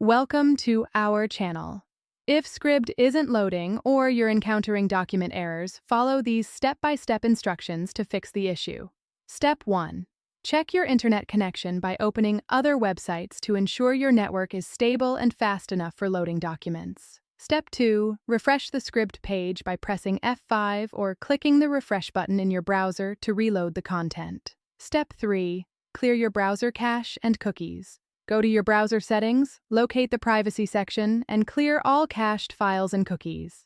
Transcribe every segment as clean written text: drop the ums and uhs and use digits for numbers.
Welcome to our channel. If Scribd isn't loading or you're encountering document errors, follow these step-by-step instructions to fix the issue. Step 1. Check your internet connection by opening other websites to ensure your network is stable and fast enough for loading documents. Step 2. Refresh the Scribd page by pressing F5 or clicking the refresh button in your browser to reload the content. Step 3. Clear your browser cache and cookies. Go to your browser settings, locate the privacy section, and clear all cached files and cookies.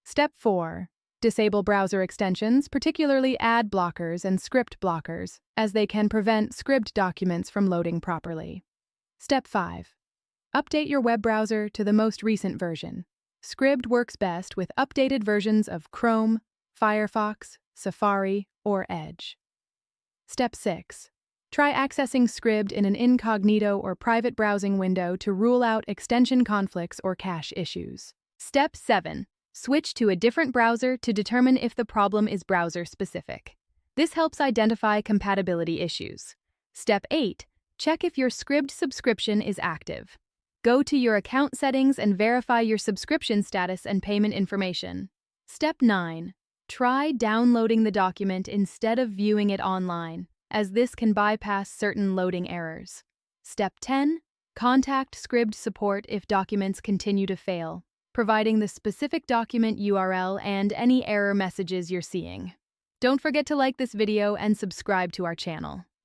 Step 4. Disable browser extensions, particularly ad blockers and script blockers, as they can prevent Scribd documents from loading properly. Step 5. Update your web browser to the most recent version. Scribd works best with updated versions of Chrome, Firefox, Safari, or Edge. Step 6. Try accessing Scribd in an incognito or private browsing window to rule out extension conflicts or cache issues. Step 7. Switch to a different browser to determine if the problem is browser-specific. This helps identify compatibility issues. Step 8. Check if your Scribd subscription is active. Go to your account settings and verify your subscription status and payment information. Step 9. Try downloading the document instead of viewing it online, as this can bypass certain loading errors. Step 10. Contact Scribd support if documents continue to fail, providing the specific document URL and any error messages you're seeing. Don't forget to like this video and subscribe to our channel.